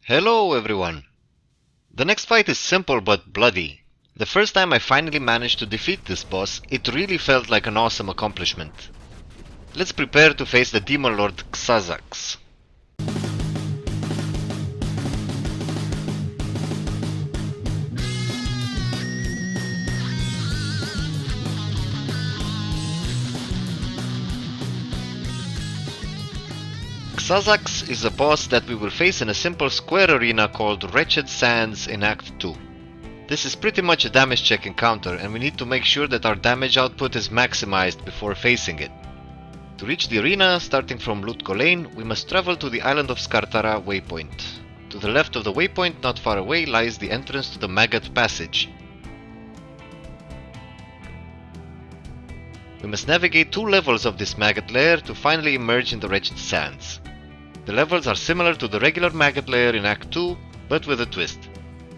Hello everyone! The next fight is simple but bloody. The first time I finally managed to defeat this boss, it really felt like an awesome accomplishment. Let's prepare to face the Demon Lord Xazax. Xazax is a boss that we will face in a simple square arena called Wretched Sands in Act 2. This is pretty much a damage check encounter and we need to make sure that our damage output is maximized before facing it. To reach the arena, starting from Lutko Lane, we must travel to the island of Skartara waypoint. To the left of the waypoint, not far away, lies the entrance to the Maggot Passage. We must navigate 2 levels of this maggot lair to finally emerge in the Wretched Sands. The levels are similar to the regular maggot lair in Act 2, but with a twist.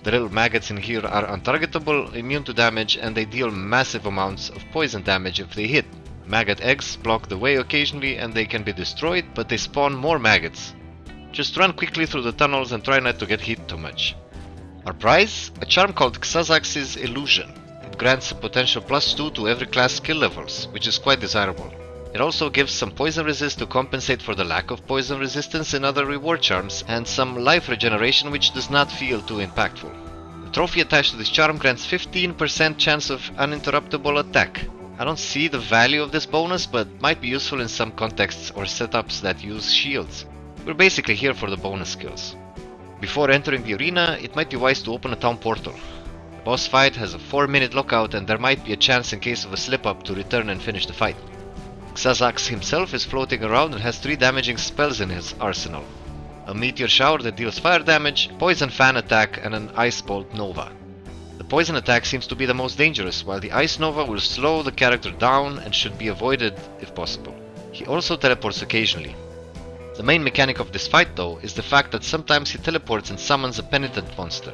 The little maggots in here are untargetable, immune to damage, and they deal massive amounts of poison damage if they hit. Maggot eggs block the way occasionally and they can be destroyed, but they spawn more maggots. Just run quickly through the tunnels and try not to get hit too much. Our prize? A charm called Xazax's Illusion. It grants a potential +2 to every class skill levels, which is quite desirable. It also gives some poison resist to compensate for the lack of poison resistance in other reward charms, and some life regeneration which does not feel too impactful. The trophy attached to this charm grants 15% chance of uninterruptible attack. I don't see the value of this bonus, but might be useful in some contexts or setups that use shields. We're basically here for the bonus skills. Before entering the arena, it might be wise to open a town portal. The boss fight has a 4-minute lockout and there might be a chance in case of a slip-up to return and finish the fight. Xazax himself is floating around and has 3 damaging spells in his arsenal. A meteor shower that deals fire damage, poison fan attack, and an ice bolt nova. The poison attack seems to be the most dangerous, while the ice nova will slow the character down and should be avoided if possible. He also teleports occasionally. The main mechanic of this fight though is the fact that sometimes he teleports and summons a penitent monster.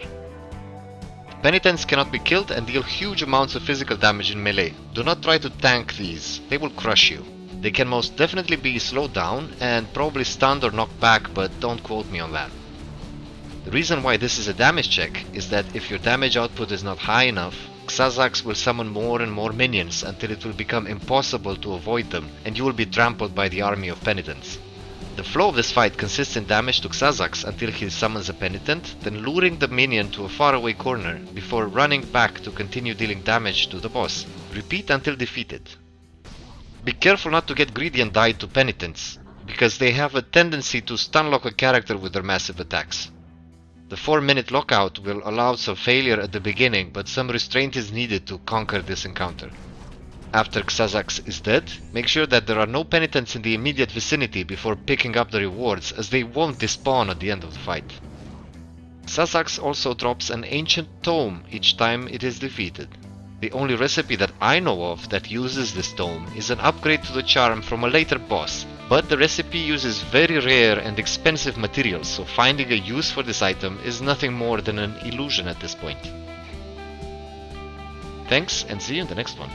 Penitents cannot be killed and deal huge amounts of physical damage in melee. Do not try to tank these, they will crush you. They can most definitely be slowed down and probably stunned or knocked back, but don't quote me on that. The reason why this is a damage check is that if your damage output is not high enough, Xazax will summon more and more minions until it will become impossible to avoid them and you will be trampled by the army of penitents. The flow of this fight consists in damage to Xazax until he summons a penitent, then luring the minion to a faraway corner before running back to continue dealing damage to the boss. Repeat until defeated. Be careful not to get greedy and die to penitents, because they have a tendency to stunlock a character with their massive attacks. The 4-minute lockout will allow some failure at the beginning, but some restraint is needed to conquer this encounter. After Xazax is dead, make sure that there are no penitents in the immediate vicinity before picking up the rewards, as they won't despawn at the end of the fight. Xazax also drops an ancient tome each time it is defeated. The only recipe that I know of that uses this tome is an upgrade to the charm from a later boss, but the recipe uses very rare and expensive materials, so finding a use for this item is nothing more than an illusion at this point. Thanks and see you in the next one.